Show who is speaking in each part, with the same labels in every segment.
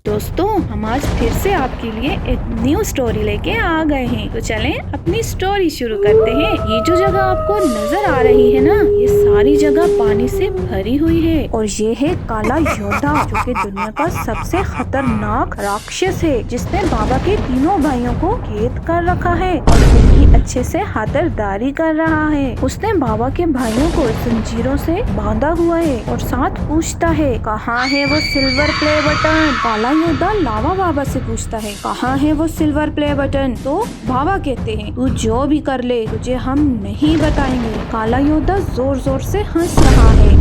Speaker 1: दोस्तों हम आज फिर से आपके लिए एक न्यू स्टोरी लेके आ गए हैं। तो चलें अपनी स्टोरी शुरू करते हैं। ये जो जगह आपको नजर आ रही है ना, ये सारी जगह पानी से भरी हुई है और ये है काला योद्धा, जो कि दुनिया का सबसे खतरनाक राक्षस है, जिसने बाबा के तीनों भाइयों को कैद कर रखा है और उनकी अच्छे से खातिरदारी कर रहा है। उसने बाबा के भाइयों को जंजीरों से बांधा हुआ है और साथ पूछता है, कहाँ है वो सिल्वर प्ले बटन। काला योद्धा लावा बाबा से पूछता है, कहाँ है वो सिल्वर प्ले बटन। तो बाबा कहते हैं, तू जो भी कर ले तुझे हम नहीं बताएंगे। काला योद्धा जोर जोर से हंस रहा है।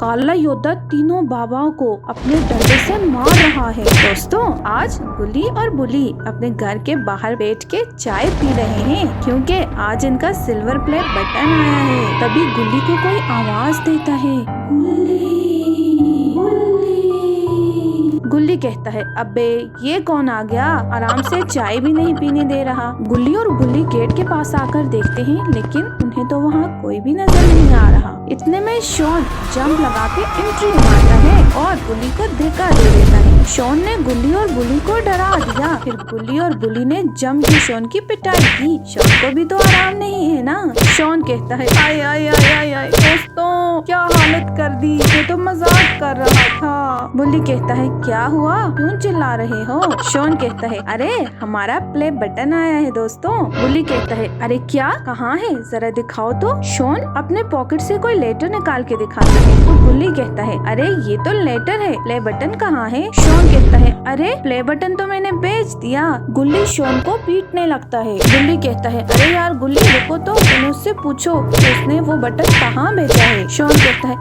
Speaker 1: काला योद्धा तीनों बाबाओं को अपने डंडे से मार रहा है। दोस्तों आज गुल्ली और बुली अपने घर के बाहर बैठ के चाय पी रहे हैं, क्योंकि आज इनका सिल्वर प्ले बटन आया है। तभी गुल्ली को कोई आवाज देता है, गुल्ली कहता है, अबे ये कौन आ गया, आराम से चाय भी नहीं पीने दे रहा। गुल्ली और गुल्ली गेट के पास आकर देखते हैं, लेकिन उन्हें तो वहाँ कोई भी नजर नहीं आ रहा। इतने में शॉन जंप लगा के एंट्री मारता है और गुल्ली को धक्का दे देता है। शॉन ने गुल्ली और बुली को डरा दिया। फिर गुल्ली और बुली ने जम के शॉन की पिटाई की। शॉन को भी तो आराम नहीं है ना। शॉन कहता है, आय आय आय आय आय दोस्तों क्या हालत कर दी, ये तो मजाक कर रहा था। बुली कहता है, क्या हुआ, क्यों चिल्ला रहे हो। शॉन कहता है, अरे हमारा प्ले बटन आया है दोस्तों। बुली कहता है, अरे क्या, कहाँ है, जरा दिखाओ तो। शॉन अपने पॉकेट से कोई लेटर निकाल के दिखाता है तो बुली कहता है, अरे ये तो लेटर है, प्ले बटन कहाँ है। शॉन कहता है, अरे प्ले बटन तो मैंने बेच दिया। गुल्ली शॉन को पीटने लगता है। गुल्ली कहता है, अरे यार गुल्ली रुको तो, तुम उससे पूछो उसने वो बटन कहाँ बेचा है। शॉन कहता है,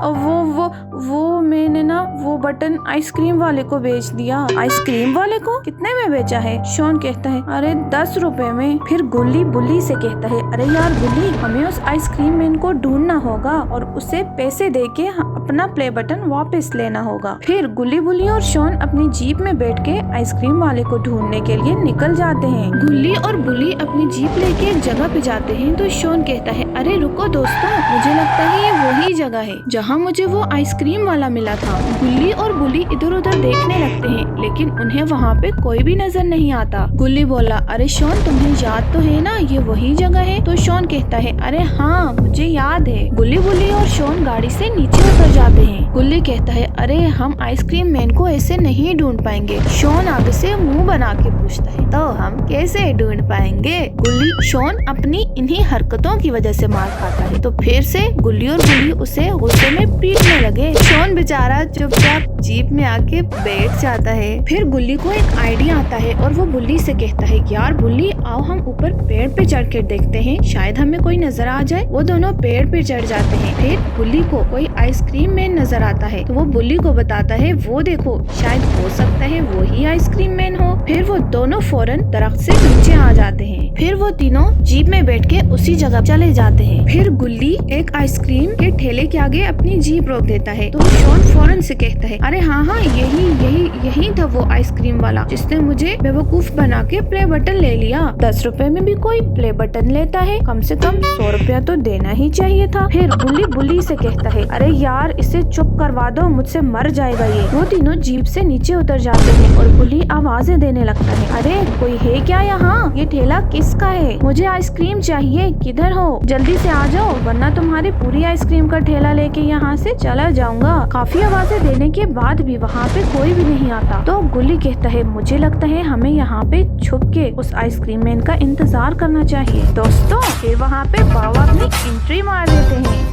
Speaker 1: वो मैंने ना वो बटन आइसक्रीम वाले को बेच दिया। आइसक्रीम वाले को, कितने में बेचा है। शॉन कहता है, अरे 10 रुपए में। फिर गुल्ली बुल्ली से कहता है, अरे यार गुल्ली हमें उस आइसक्रीम मैन को ढूंढना होगा और उसे पैसे दे के अपना प्ले बटन वापस लेना होगा। फिर गुल्ली बुल्ली और शॉन अपनी जीप में बैठ के आइसक्रीम वाले को ढूंढने के लिए निकल जाते हैं। गुल्ली और बुल्ली अपनी जीप लेके एक जगह पे जाते हैं तो शॉन कहता है, अरे रुको दोस्तों, मुझे लगता है ये वही जगह है जहाँ मुझे वो आइसक्रीम वाला मिला था। गुल्ली और बुल्ली इधर उधर देखने लगते हैं, लेकिन उन्हें वहाँ पे कोई भी नजर नहीं आता। गुल्ली बोला, अरे शॉन तुम्हें याद तो है ना ये वही जगह है। तो शॉन कहता है, अरे हाँ मुझे याद है। गुल्ली बुल्ली और शॉन गाड़ी से नीचे उतर जाते हैं। गुल्ली कहता है, अरे हम आइसक्रीम मैन को ऐसे नहीं ढूंढ पाएंगे। शॉन आगे से मुंह बना के पूछता है, तो हम कैसे ढूंढ पाएंगे। गुल्ली शॉन अपनी इन्हीं हरकतों की वजह से मार खाता है। तो फिर से गुल्ली और बुल्ली उसे गुस्से में पीटने लगे। शॉन बेचारा चुपचाप जीप में आके बैठ जाता है। फिर गुल्ली को एक आइडिया आता है और वो बुल्ली से कहता है, यार बुल्ली आओ हम ऊपर पेड़ पे चढ़ के देखते हैं, शायद हमें कोई नजर आ जाए। वो दोनों पेड़ पे चढ़ जाते हैं। फिर बुल्ली को कोई आइसक्रीम मैन नजर आता है तो वो बुल्ली को बताता है, वो देखो शायद हो सकता है वो ही आइसक्रीम मैन हो। फिर वो दोनों फौरन दरख्त से नीचे आ जाते हैं। फिर वो तीनों जीप में बैठ के उसी जगह चले जाते हैं। फिर गुल्ली एक आइसक्रीम के ठेले के आगे अपनी जीप रोक देता है तो शॉन फौरन से कहता है, अरे हाँ यही था वो आइसक्रीम वाला जिसने मुझे बेवकूफ बना के प्ले बटन ले लिया। 10 रुपए में भी कोई प्ले बटन लेता है, कम से कम 100 रुपया तो देना ही चाहिए था। फिर गुल्ली बुल्ली से कहता है, अरे यार इसे चुप करवा दो, मुझसे मर जाएगा ये। वो तीनों जीप से नीचे उतर जाते हैं और बुल्ली आवाजें देने लगता है, अरे कोई है क्या यहाँ, ये ठेला किसका है, मुझे आइसक्रीम चाहिए, किधर हो, जल्दी से आ जाओ वरना तुम्हारी पूरी आइसक्रीम का ठेला लेके यहाँ से चला जाऊंगा। काफी आवाजें देने के बाद भी वहाँ पे कोई भी नहीं आता। तो गुल्ली कहता है, मुझे लगता है हमें यहाँ पे छुप के उस आइसक्रीम मैन का इंतजार करना चाहिए। दोस्तों फिर वहाँ पे बाबा अपनी एंट्री मार देते हैं।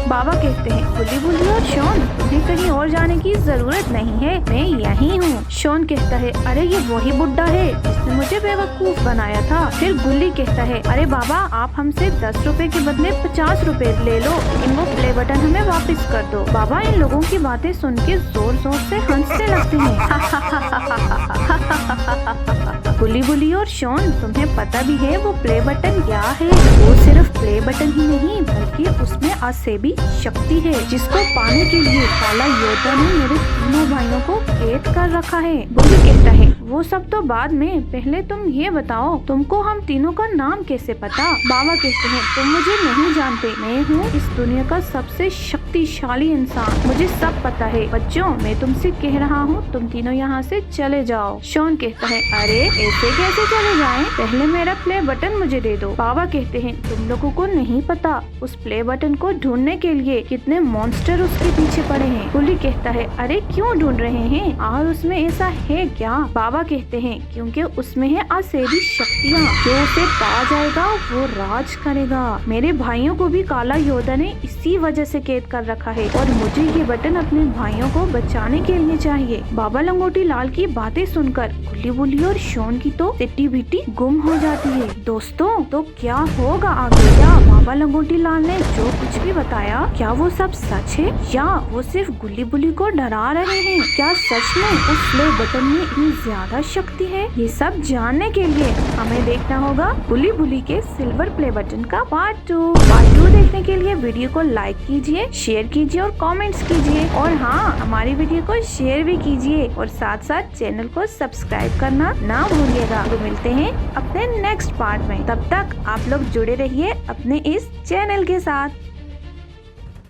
Speaker 1: बाबा कहते हैं, गुल्ली बुल्ली और शॉन तुम्हें कहीं और जाने की जरूरत नहीं है, मैं यहीं हूँ। शॉन कहता है, अरे ये वही बुड्ढा है जिसने मुझे बेवकूफ बनाया था। फिर गुल्ली कहता है, अरे बाबा आप हमसे 10 रुपए के बदले 50 रुपए ले लो, लेकिन वो प्ले बटन हमें वापस कर दो। बाबा इन लोगों की बातें सुन के जोर जोर से हंसने लगते हैं। गुल्ली बुल्ली और शॉन तुम्हें पता भी है वो प्ले बटन क्या है, वो सिर्फ प्ले बटन ही नहीं बल्कि उसमें असेबी शक्ति है, जिसको पाने के लिए काला योद्धा ने मेरे तीनों भाइयों को कैद कर रखा है। बुल्ली कहता है, वो सब तो बाद में, पहले तुम ये बताओ तुमको हम तीनों का नाम कैसे पता? बाबा कहते हैं तुम मुझे नहीं जानते, मैं हूँ इस दुनिया का सबसे शक्तिशाली इंसान, मुझे सब पता है। बच्चों मैं तुमसे कह रहा हूँ तुम तीनों यहाँ से चले जाओ। शॉन कहता है अरे ऐसे कैसे चले जाएं? पहले मेरा प्ले बटन मुझे दे दो। बाबा कहते हैं तुम लोगों को नहीं पता उस प्ले बटन को ढूंढने के लिए कितने मॉन्स्टर उसके पीछे पड़े हैं। गुल्ली कहता है अरे क्यों ढूंढ रहे हैं और उसमें ऐसा है क्या? बाबा कहते हैं क्योंकि उसमें है असेरी शक्तियाँ, जो उसे पा जाएगा वो राज करेगा। मेरे भाइयों को भी काला योद्धा ने इसी वजह से कैद कर रखा है और मुझे ये बटन अपने भाइयों को बचाने के लिए चाहिए। बाबा लंगोटी लाल की बातें सुनकर गुल्ली बुल्ली और शॉन की तो सिट्टी बिट्टी गुम हो जाती है। दोस्तों तो क्या होगा आगे? क्या बाबा लंगोटी लाल ने जो कुछ भी बताया क्या वो सब सच है या वो सिर्फ गुल्ली बुल्ली को डरा रहे हैं? क्या सच में उस प्ले बटन में इतनी ज्यादा शक्ति है? ये सब जानने के लिए हमें देखना होगा गुल्ली बुल्ली के सिल्वर प्ले बटन का पार्ट 2। पार्ट 2 देखने के लिए वीडियो को लाइक कीजिए, शेयर कीजिए और कमेंट्स कीजिए और हाँ हमारी वीडियो को शेयर भी कीजिए और साथ साथ चैनल को सब्सक्राइब करना ना भूलिएगा। तो मिलते हैं अपने नेक्स्ट पार्ट में, तब तक आप लोग जुड़े रहिए अपने इस चैनल के साथ।